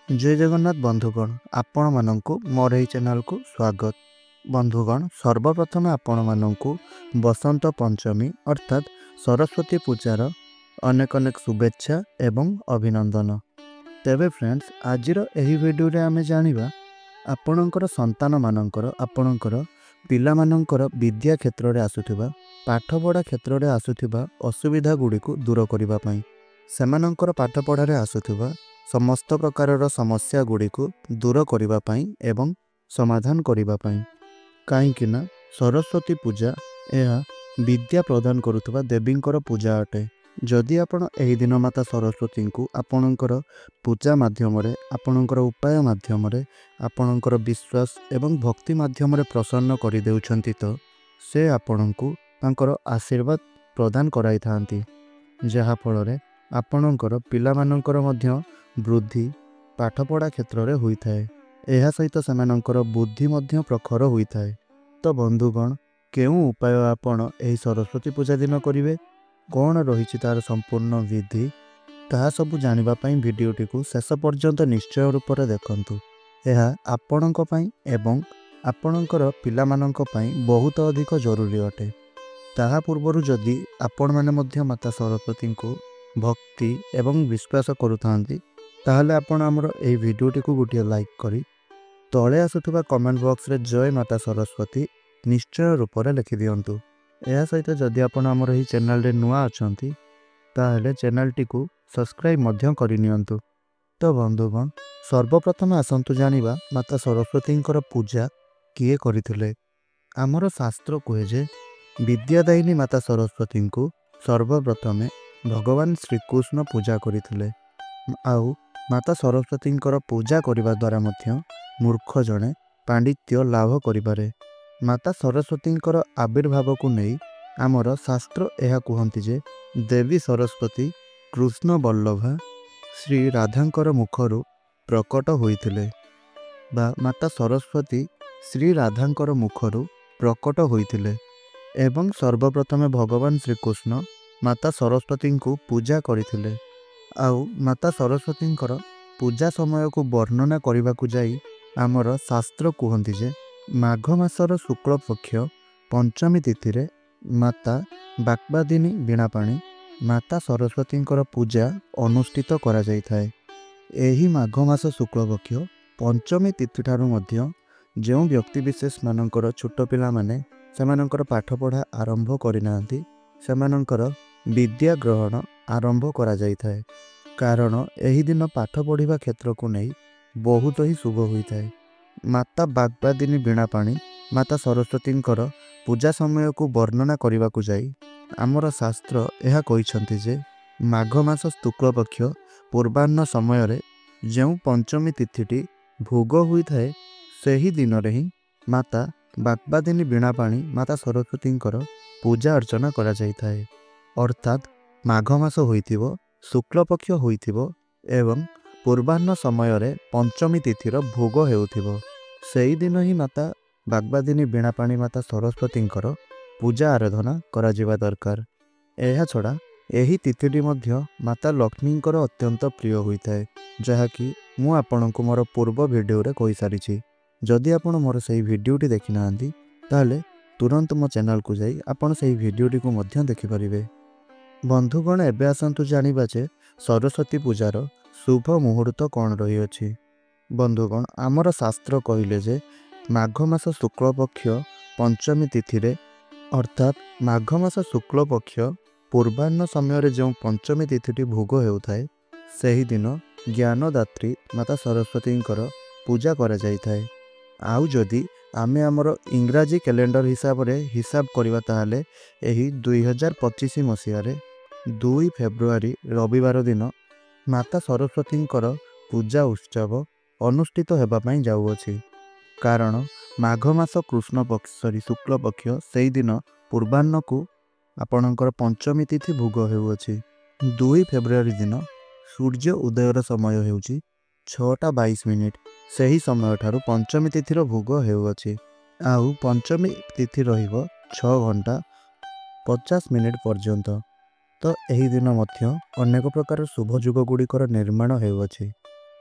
जय जगन्नाथ बंधुगण आपण मानक मोर एही चैनल को स्वागत। बंधुगण सर्वप्रथम आपण मानक बसंत पंचमी अर्थात सरस्वती पूजार अनेक अनेक शुभेच्छा एवं अभिनंदन। तेबे फ्रेंड्स आजिर एही वीडियो रे आमे जानिबा आपणकर संतान मानकर आपणकर पिला मानकर विद्या क्षेत्र रे आसुथिबा पाठपढ़ा क्षेत्र रे आसुथिबा असुविधा गुडी को दूर करिबा पई सेमानकर पाठपढ़ा रे आसुथिबा समस्त प्रकार समस्या गुडी को दूर करिबा पई एवं समाधान करिबा पई काहेकि ना सरस्वती पूजा यह विद्या प्रदान करुथबा देवींकर पूजा अटे। जदि आपण एही दिन माता सरस्वती को आपणकर पूजा माध्यम रे आपणकर उपाय माध्यम रे आपणकर विश्वास एवं भक्ति माध्यम रे प्रसन्न करि देउछंती तो से आपणको तांकर आशीर्वाद प्रदान कराई थांती जहा फल रे आपणकर पिला मानकर मध्य वृद्धि पाठपढ़ा क्षेत्र रे हुई थाए। एहा सहित सेमानकर बुद्धि मध्य प्रखर हुई थाए। तो बंधुगण केउ उपाय आपण एही सरस्वती पूजा दिन करिवे कौन रही तार संपूर्ण विधि ताहा सबु जानिबा पई वीडियोटी को शेष पर्यंत निश्चय रूप से देखंतु। एहा आपणक पई एवं आपणकर पिला मानक पई बहुत अधिक जरूरी अटे। ताहा पूर्वरु जदि आपण माने मध्य माता सरस्वती को भक्ति एवं विश्वास करुथांती ताहले आपण हमर एही वीडियोटी को गोटे लाइक करी तळे आसुथबा कमेंट बॉक्स रे जय माता सरस्वती निश्चय रूप से लिखि दियंतु। एहा सहित जदि आपण हमर एही चैनल रे नुआ अछंती ताहले चैनल टी को सब्सक्राइब मध्य करि नियंतु। तो बंधुगण सर्वप्रथम आसंतु जानिबा माता सरस्वतींकर पूजा किए करिथिले। आमर शास्त्र कहे जे विद्यादायिनी माता सरस्वती को सर्वप्रथमे भगवान श्रीकृष्ण पूजा करिथिले। आउ माता सरस्वतींकर पूजा करिबा द्वारा मध्य मूर्ख जने पांडित्य लाभ करिबारे। माता सरस्वतींकर आविर्भाव को नहीं आमर शास्त्र यह कहती जे देवी सरस्वती कृष्ण बल्लभा श्री राधांकर मुखरु प्रकट होइथिले बा माता सरस्वती श्री राधांकर मुखरु प्रकट होइथिले एवं सर्वप्रथमे भगवान श्रीकृष्ण माता सरस्वती को पूजा करिथिले। आउ माता सरस्वतींकर पूजा समय को वर्णना करने को जाई आमर शास्त्र कहती जे माघ मासर शुक्ल पक्ष पंचमी तिथि रे माता बाक्बादिनी बीणापाणी माता सरस्वतींकर पूजा अनुष्ठित करा जाई थाए। एही माघ मास शुक्ल पक्ष पंचमी तिथि ठारू मध्य जो व्यक्ति विशेष मानकर छोट पिला माने सेमानकर पाठपढ़ा आरंभ करिनांती सेमानकर विद्या ग्रहण आरंभ करा जाई थाए। कारण एही दिन पाठ पढ़िबा क्षेत्र को नहीं बहुत ही शुभ होता है। माता बाग्बादिनी बीणापाणी माता सरस्वतींकर पूजा समय को वर्णना करने को जाई आमर शास्त्र यह कहिसंती जे माघ मास शुक्ल पक्ष पूर्वाह्न समय रे जो पंचमी तिथिटी भोग होता है सही दिन रे ही माता बाग्बादिनी बीणापाणी माता सरस्वतींकर पूजा अर्चना करा जाई थाए। अर्थात माघ मास होइथिबो शुक्ल पक्ष होइथिबो एवं पूर्वाह्न समय रे पंचमी तिथिर भोग हेउथिबो सेही दिन ही माता बाग्बादिनी बीणापाणी माता सरस्वतींकर पूजा आराधना करा जिबा दरकार। एहा छड़ा एही तिथिटी मध्य माता लक्ष्मींकर अत्यंत प्रिय होइथाए जहाँकि मु आपनकु मोर पूर्व वीडियो रे कहि सारिछि। जदि आपण मोर सही वीडियोटी देखि नांती ताहले तुरंत मो चैनल को जाई आपण सही वीडियोटी को मध्य देखि परिबे। बंधुगण एबे आसंतु जानिबा जे सरस्वती पूजार शुभ मुहूर्त कौन रही अछि। बंधुगण आमर शास्त्र कहिले जे माघ मास शुक्ल पक्ष पंचमी तिथि रे अर्थात माघ मास शुक्ल पक्ष पूर्वाह्न समय रे जो पंचमी तिथिटी भोग हेउथाए सही दिन ज्ञानदात्री माता सरस्वतींकर पूजा करा जाई थाए। आउ जदि आमे आमर इंग्राजी कैलेंडर हिसाब रे हिसाब करबा ताहाले एही 2025 मसिया रे 2 फेब्रुआरी रविवार दिन माता सरस्वतींकर पूजा उत्सव अनुष्ठित हेबा पई जाउअछि। कारण माघ मास कृष्ण पक्ष शुक्ल पक्ष सेही दिन पूर्वाह्न को आपणकर पंचमी तिथि भोग हेउअछि। 2 फेब्रुआरी दिन सूर्य उदयर समय हेउछि 6:22 सही समय ठारू पंचमी तिथिर भोग हेउअछि। आउ पंचमी तिथि रहिबो 6 घंटा 50 मिनिट पर्यंत। तो एही दिन मध्य अनेक प्रकार शुभ जुग गुड़िकर निर्माण हेउअछि।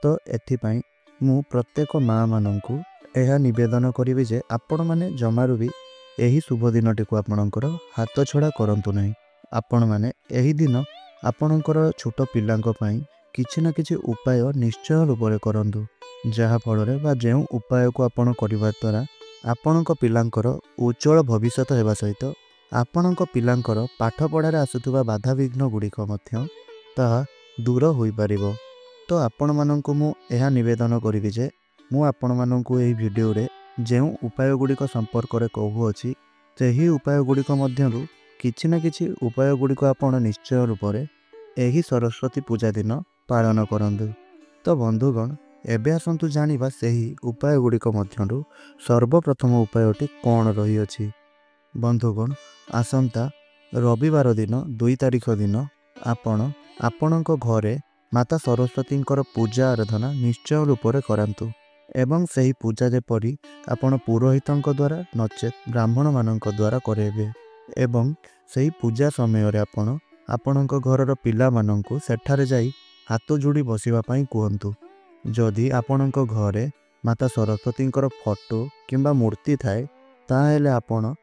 तो एथिपाई मु प्रत्येक माँ मानंकु यह निवेदन करी जे आपण मैंने जमारू भी यही शुभ दिनटी को आपणकर हाथ छड़ा करंतु नहीं। आपण मैंने यही दिन आपणकर छोट पिलांको पई किछि ना किछि उपाय निश्चय रूप में करंतु, जहा फल बा जो उपाय को आपण करबा द्वारा आपणक पिलांकर उज्जवल भविष्यत हेबा सहित आपणक पिलांकर पाठ पढ़ार आसुथुबा बाधा विघ्न गुड़िक मध्य ताहा दूर होई परिबो। तो आपण मानंकु मु एहा निवेदन करिवि जे मु आपण मानंकु एही वीडियो रे जेउ उपाय गुड़िक संपर्क रे कहूअछि सेही उपाय गुड़िक मध्यरु किछि ना किछि उपाय गुड़िक आपण निश्चय रूप में एही सरस्वती पूजा दिन पालन करंतु। तो बंधुगण एबे आसंतु जानिबा सेही उपाय गुड़िक मध्यरु सर्वप्रथम उपायटी कौन रही अछि। बंधुगण आसंता रविवार दिन 2 तारिख दिन आपण आपणक घरे माता सरस्वती पूजा आराधना निश्चय रूप में करंतु एवं सही पूजा जेपरी आपण पुरोहितंक द्वारा नचेत ब्राह्मण मानक द्वारा करेबे एवं सही पूजा समय रे आपण आपणक घरर पिला मानंकु सेठारे जाई हाथ जोड़ी बसिबा पई कहंतु। जदि आपणक घरे माता सरस्वती फोटो किंबा मूर्ति थाए ताहेले आपण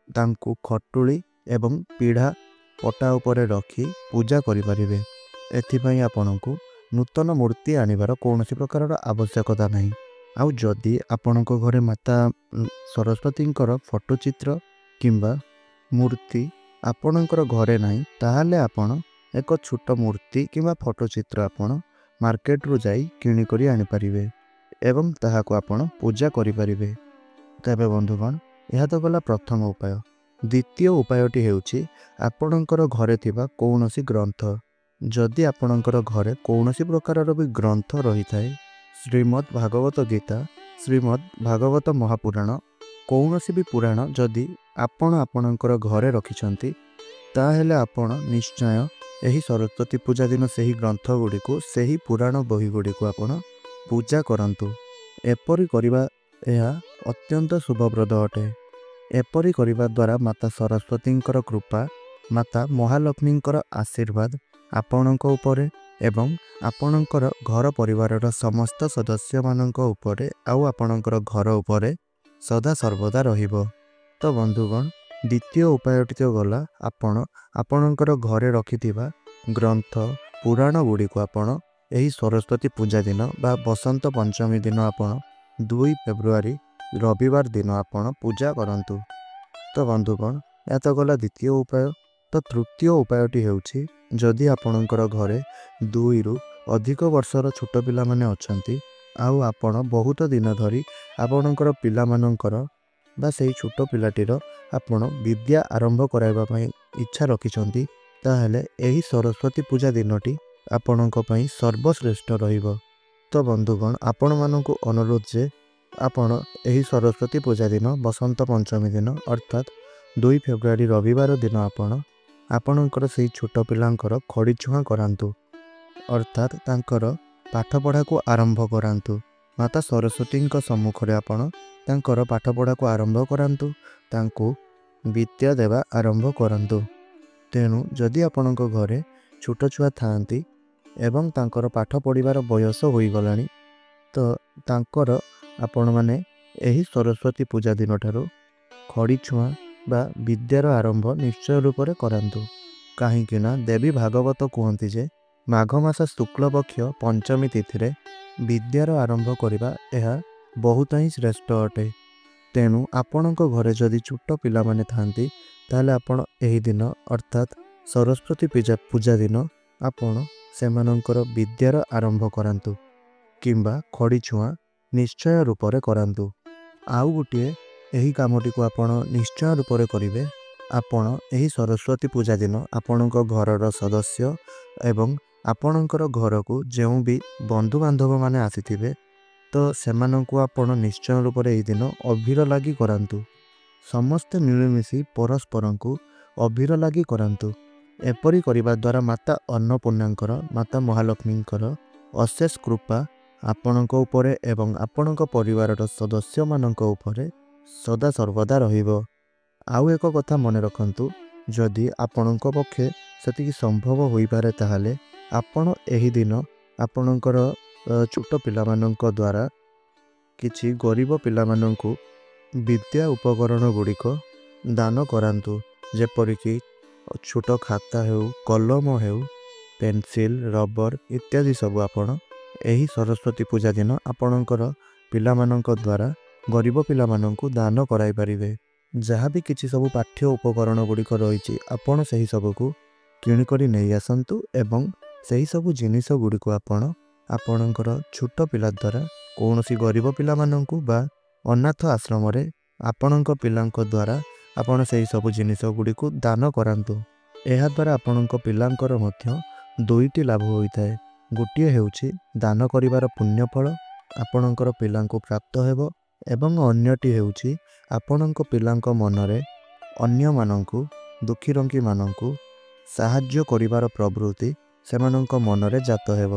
तांकु खटुली एवं पीढ़ा पटा उपरे रखी पूजा करि परिबे। एथिपाई आपणकु नूतन मूर्ति आनिबार कौनसी प्रकार आवश्यकता नहीं। आउ जदि आपणक घरे माता सरस्वती फोटो चित्र किंबा मूर्ति आपणकर घरे नहीं ताहाले आपण एक छोट मूर्ति किंबा फोटो चित्र आपण मार्केट रु जाई किणी करी आनि परिबे एवं ताहाको आपण पूजा करि परिबे। तबे बंधुगण यह तो गला प्रथम उपाय। द्वितीय उपायटी हेउछि आपणकर घरे थिबा कौनसी ग्रंथ। जदि आपणकर घरे कौनसी प्रकारर भी ग्रंथ रही थाए श्रीमद् भागवत गीता श्रीमद् भागवत महापुराण कौनसी भी पुराण जदि आपण आपणकर घरे रखिछंती ताहेले आपण निश्चय एही सरस्वती पूजा दिन सेही ग्रंथ गुड़ी को सेही पुराण बही गुड़ी को आपण पूजा करंतु। एपरि करिबा एहा अत्यंत शुभप्रद अटे। एपरि करिबा द्वारा माता सरस्वती कृपा माता महालक्ष्मी आशीर्वाद आपणक उपरे एवं आपणकर घर परिवारर समस्त सदस्य मानक उपरे आउ आपणकर घर उपरे सदा सर्वदा रहिबो। तो बंधुगण द्वितीय उपायटी तो गला आपण आपणकर घरे रखिथिबा ग्रंथ पुराण गुड़ी को आपण एही सरस्वती पूजा दिन बा बसंत पंचमी दिन आपण 2 फेब्रुआरी रविवार दिन आपण पूजा करंतु। तो बंधुगण या तो गला द्वितीय उपाय। तो तृतीय उपायटी हेउछि जदि आपणकर घरे 2 रु अधिक वर्षर छोट पिला माने अछंती आउ आपण बहुत दिन धरी आपणकर पिला मानकर बा सेही छोट पिलाटीर आपण विद्या आरंभ कराइबा पई इच्छा रखिछंती ताहेले एही सरस्वती पूजा दिनटी आपणक पई सर्वश्रेष्ठ रहिबो। तो बंधुगण आपण मानकु अनुरोध जे आपण एही सरस्वती पूजा दिन बसंत पंचमी दिन अर्थात 2 फेब्रुआरी रविवार दिन आपण आपणकर सेही छोट पिलांकर खड़ी छुआ करांतु अर्थात तांकर पाठ पढ़ा को आरंभ करांतु। माता सरस्वती सम्मुख रे आपण तांकर पाठ पढ़ा को आरंभ करांतु तांको विद्या देवा आरंभ करंतु। तेणु जदि आपणक घरे छोट छुआ थांती एवं तांकर पाठ पढ़िबार बयस होई गलानी तो तांकर आपण माने एही सरस्वती पूजा दिन ठारो खड़ी छुआ बा विद्यार आरंभ निश्चय रूप में करंतु। काहींकि ना देवी भागवत कहती जे माघ मास शुक्ल पक्ष पंचमी तिथि रे विद्यार आरंभ करिबा एहा बहुत ही श्रेष्ठ अटे। तेणु आपणक घरे जदि छोट पिला माने थांती ताले आपण एही दिन अर्थात सरस्वती पूजा दिन आपण सेमानंकर विद्यार आरंभ करंतु किंबा खड़ी छुआ निश्चय रूप में करंतु। आउ गोटे एही कामटी को आपण निश्चय रूप में करिवे। आपण एही सरस्वती पूजा दिन आपणक घरर सदस्य एवं आपणकर घर को जो भी बंधु बांधव माने आसीथिबे तो सेमानंकु आपण निश्चय रूप में एही दिन अभीर लागी करंतु। समस्ते मिलमिशि परस्परंकु अभीर लागी करंतु। एपरि करिबा द्वारा माता अन्नपूर्णांकर माता महालक्ष्मींकर अशेष कृपा आपणक उपरे एवं आपणक परिवारर सदस्य मानक उपरे सदा सर्वदा रहिबो। आउ एक कथा मन रखंतु जदि आपणक पक्षे सेतिकी संभव होई पारे ताहाले आपण एही दिन आपणकर ଛୋଟ ପିଲାମାନଙ୍କ ଦ୍ୱାରା କିଛି ଗରିବ ପିଲାମାନଙ୍କୁ ବିଦ୍ୟା ଉପକରଣ ଗୁଡ଼ିକ ଦାନ କରାନ୍ତୁ। ଯେପରିକି ଛୋଟ ଖାତା ହେଉ, କଲମ ହେଉ, ପେନସିଲ, ରବର ଇତ୍ୟାଦି ସବୁ ଆପଣ ଏହି ସରସ୍ୱତୀ ପୂଜା ଦିନ ଆପଣଙ୍କର ପିଲାମାନଙ୍କ ଦ୍ୱାରା ଗରିବ ପିଲାମାନଙ୍କୁ ଦାନ କରାଇପାରିବେ। ଯାହା ବି କିଛି ସବୁ ପାଠ୍ୟ ଉପକରଣ ଗୁଡ଼ିକ ରହିଛି ଆପଣ ସେହି ସବୁକୁ କିଣିକରି ନେଇ ଆସନ୍ତୁ ଏବଂ ସେହି ସବୁ ଜିନିଷ ଗୁଡ଼ିକୁ ଆପଣ ଆପଣଙ୍କର ଛୋଟ ପିଲା ଦ୍ୱାରା କୌଣସି ଗରିବ ପିଲାମାନଙ୍କୁ ବା ଅନାଥ ଆଶ୍ରମରେ ଆପଣଙ୍କ ପିଲାଙ୍କ ଦ୍ୱାରା ଆପଣ ସେହି ସବୁ ଜିନିଷ ଗୁଡ଼ିକୁ ଦାନ କରାନ୍ତୁ। ଏହାଦ୍ୱାରା ଆପଣଙ୍କ ପିଲାଙ୍କର ମଧ୍ୟ ଦୁଇଟି ଲାଭ ହୋଇଥାଏ। ଗୋଟିଏ ହେଉଛି ଦାନ କରିବାର ପୁଣ୍ୟଫଳ ଆପଣଙ୍କର ପିଲାଙ୍କୁ ପ୍ରାପ୍ତ ହେବ ଏବଂ ଅନ୍ୟଟି ହେଉଛି ଆପଣଙ୍କ ପିଲାଙ୍କ ମନରେ ଅନ୍ୟମାନଙ୍କୁ, ଦୁଃଖୀରଙ୍କୀମାନଙ୍କୁ ସାହାଯ୍ୟ କରିବାର ପ୍ରବୃତ୍ତି ସେମାନଙ୍କ ମନରେ ଜାତ ହେବ,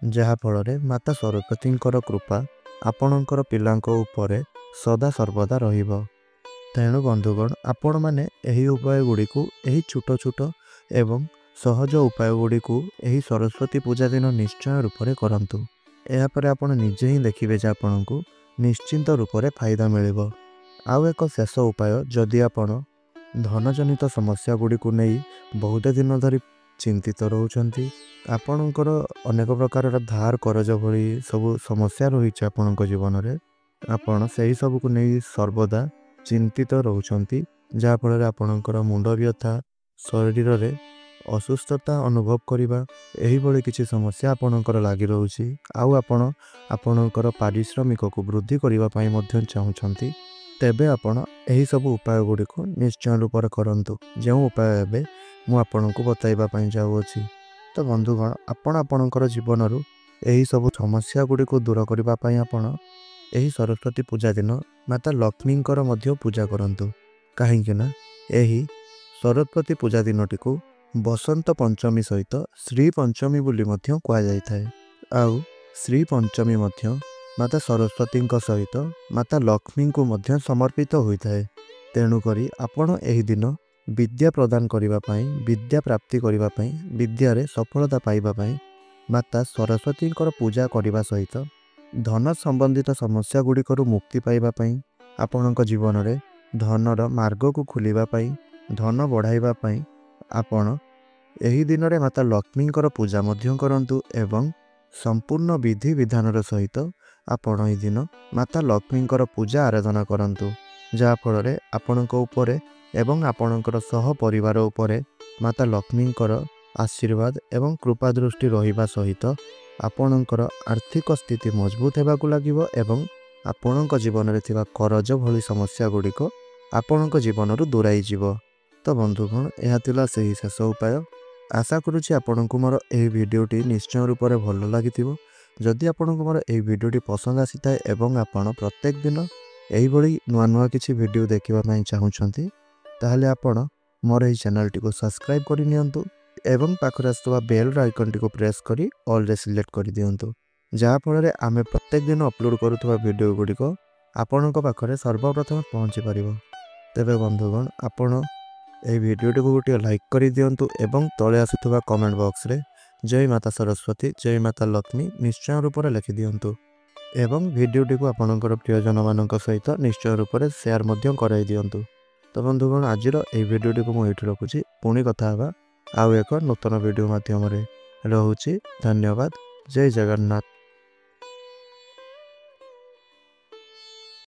ଯାହାଫଳରେ ମାତା ସରସ୍ୱତୀଙ୍କର କୃପା ଆପଣଙ୍କର ପିଲାଙ୍କ ଉପରେ ସଦାସର୍ବଦା ରହିବ। ତେଣୁ ବନ୍ଧୁଗଣ, ଆପଣମାନେ ଏହି ଉପାୟ ଗୁଡ଼ିକୁ, ଏହି ଛୋଟ ଛୋଟ ଏବଂ ସହଜ ଉପାୟ ଗୁଡ଼ିକୁ ଏହି ସରସ୍ୱତୀ ପୂଜା ଦିନ ନିଶ୍ଚୟ ରୂପରେ କରନ୍ତୁ। ଏହାପରେ ଆପଣ ନିଜେ ହିଁ ଦେଖିବେ ଯେ ଆପଣଙ୍କୁ ନିଶ୍ଚିନ୍ତ ରୂପରେ ଫାଇଦା ମିଳିବ। ଆଉ ଏକ ଶେଷ ଉପାୟ, ଯଦି ଆପଣ ଧନଜନିତ ସମସ୍ୟା ଗୁଡ଼ିକୁ ନେଇ ବହୁତ ଦିନ ଧରି ଚିନ୍ତିତ ରହୁଛନ୍ତି, ଆପଣଙ୍କର ଅନେକ ପ୍ରକାରର ଧାର କରଜ ଭଳି ସବୁ ସମସ୍ୟା ରହିଛି ଆପଣଙ୍କ ଜୀବନରେ, ଆପଣ ସେହି ସବୁକୁ ନେଇ ସର୍ବଦା ଚିନ୍ତିତ ରହୁଛନ୍ତି, ଯାହାଫଳରେ ଆପଣଙ୍କର ମୁଣ୍ଡ ବ୍ୟଥା, ଶରୀରରେ ଅସୁସ୍ଥତା ଅନୁଭବ କରିବା ଏହିଭଳି କିଛି ସମସ୍ୟା ଆପଣଙ୍କର ଲାଗି ରହୁଛି, ଆଉ ଆପଣ ଆପଣଙ୍କର ପାରିଶ୍ରମିକକୁ ବୃଦ୍ଧି କରିବା ପାଇଁ ମଧ୍ୟ ଚାହୁଁଛନ୍ତି, ତେବେ ଆପଣ ଏହି ସବୁ ଉପାୟ ଗୁଡ଼ିକୁ ନିଶ୍ଚୟ ରୂପରେ କରନ୍ତୁ, ଯେଉଁ ଉପାୟ ଏବେ ମୁଁ ଆପଣଙ୍କୁ ବତାଇବା ପାଇଁ ଯାଉଅଛି। ତ ବନ୍ଧୁଗଣ, ଆପଣ ଆପଣଙ୍କର ଜୀବନରୁ ଏହି ସବୁ ସମସ୍ୟା ଗୁଡ଼ିକୁ ଦୂର କରିବା ପାଇଁ ଆପଣ ଏହି ସରସ୍ୱତୀ ପୂଜା ଦିନ ମାତା ଲକ୍ଷ୍ମୀଙ୍କର ମଧ୍ୟ ପୂଜା କରନ୍ତୁ। କାହିଁକି ନା ଏହି ସରସ୍ୱତୀ ପୂଜା ଦିନଟିକୁ ବସନ୍ତ ପଞ୍ଚମୀ ସହିତ ଶ୍ରୀ ପଞ୍ଚମୀ ବୋଲି ମଧ୍ୟ କୁହାଯାଇଥାଏ। ଆଉ ଶ୍ରୀ ପଞ୍ଚମୀ ମଧ୍ୟ ମାତା ସରସ୍ୱତୀଙ୍କ ସହିତ ମାତା ଲକ୍ଷ୍ମୀଙ୍କୁ ମଧ୍ୟ ସମର୍ପିତ ହୋଇଥାଏ। ତେଣୁକରି ଆପଣ ଏହି ଦିନ ବିଦ୍ୟା ପ୍ରଦାନ କରିବା ପାଇଁ, ବିଦ୍ୟା ପ୍ରାପ୍ତି କରିବା ପାଇଁ, ବିଦ୍ୟାରେ ସଫଳତା ପାଇବା ପାଇଁ ମାତା ସରସ୍ୱତୀଙ୍କର ପୂଜା କରିବା ସହିତ ଧନ ସମ୍ବନ୍ଧିତ ସମସ୍ୟା ଗୁଡ଼ିକରୁ ମୁକ୍ତି ପାଇବା ପାଇଁ, ଆପଣଙ୍କ ଜୀବନରେ ଧନର ମାର୍ଗକୁ ଖୋଲିବା ପାଇଁ, ଧନ ବଢ଼ାଇବା ପାଇଁ ଆପଣ ଏହି ଦିନରେ ମାତା ଲକ୍ଷ୍ମୀଙ୍କର ପୂଜା ମଧ୍ୟ କରନ୍ତୁ ଏବଂ ସମ୍ପୂର୍ଣ୍ଣ ବିଧି ବିଧାନର ସହିତ ଆପଣ ଏହି ଦିନ ମାତା ଲକ୍ଷ୍ମୀଙ୍କର ପୂଜା ଆରାଧନା କରନ୍ତୁ, ଯାହାଫଳରେ ଆପଣଙ୍କ ଉପରେ ଏବଂ ଆପଣଙ୍କର ସହ ପରିବାର ଉପରେ ମାତା ଲକ୍ଷ୍ମୀଙ୍କର ଆଶୀର୍ବାଦ ଏବଂ କୃପା ଦୃଷ୍ଟି ରହିବା ସହିତ ଆପଣଙ୍କର ଆର୍ଥିକ ସ୍ଥିତି ମଜବୁତ ହେବାକୁ ଲାଗିବ ଏବଂ ଆପଣଙ୍କ ଜୀବନରେ ଥିବା କରଜ ଭଳି ସମସ୍ୟା ଗୁଡ଼ିକ ଆପଣଙ୍କ ଜୀବନରୁ ଦୂରାଇଯିବ। ତ ବନ୍ଧୁଗଣ, ଏହା ଥିଲା ସେହି ଶେଷ ଉପାୟ। ଆଶା କରୁଛି ଆପଣଙ୍କୁ ମୋର ଏହି ଭିଡ଼ିଓଟି ନିଶ୍ଚୟ ରୂପରେ ଭଲ ଲାଗିଥିବ। ଯଦି ଆପଣଙ୍କୁ ମୋର ଏହି ଭିଡ଼ିଓଟି ପସନ୍ଦ ଆସିଥାଏ ଏବଂ ଆପଣ ପ୍ରତ୍ୟେକ ଦିନ ଏହିଭଳି ନୂଆ ନୂଆ କିଛି ଭିଡ଼ିଓ ଦେଖିବା ପାଇଁ ଚାହୁଁଛନ୍ତି, ତାହେଲେ ଆପଣ ମୋର ଏହି ଚ୍ୟାନେଲଟିକୁ ସବସ୍କ୍ରାଇବ୍ କରିନିଅନ୍ତୁ ଏବଂ ପାଖରେ ଆସୁଥିବା ବେଲ୍ର ଆଇକନ୍ଟିକୁ ପ୍ରେସ୍ କରି ଅଲ୍ରେ ସିଲେକ୍ଟ କରିଦିଅନ୍ତୁ, ଯାହାଫଳରେ ଆମେ ପ୍ରତ୍ୟେକ ଦିନ ଅପଲୋଡ଼ କରୁଥିବା ଭିଡ଼ିଓ ଗୁଡ଼ିକ ଆପଣଙ୍କ ପାଖରେ ସର୍ବପ୍ରଥମେ ପହଞ୍ଚିପାରିବ। ତେବେ ବନ୍ଧୁଗଣ, ଆପଣ ଏହି ଭିଡ଼ିଓଟିକୁ ଗୋଟିଏ ଲାଇକ୍ କରିଦିଅନ୍ତୁ ଏବଂ ତଳେ ଆସୁଥିବା କମେଣ୍ଟ ବକ୍ସରେ ଜୟ ମାତା ସରସ୍ୱତୀ, ଜୟ ମାତା ଲକ୍ଷ୍ମୀ ନିଶ୍ଚୟ ରୂପରେ ଲେଖିଦିଅନ୍ତୁ ଏବଂ ଭିଡ଼ିଓଟିକୁ ଆପଣଙ୍କର ପ୍ରିୟଜନମାନଙ୍କ ସହିତ ନିଶ୍ଚୟ ରୂପରେ ସେୟାର ମଧ୍ୟ କରାଇ ଦିଅନ୍ତୁ। ତ ବନ୍ଧୁଗଣ, ଆଜିର ଏହି ଭିଡ଼ିଓଟିକୁ ମୁଁ ଏଇଠି ରଖୁଛି। ପୁଣି କଥା ହେବା ଆଉ ଏକ ନୂତନ ଭିଡ଼ିଓ ମାଧ୍ୟମରେ। ରହୁଛି। ଧନ୍ୟବାଦ। ଜୟ ଜଗନ୍ନାଥ।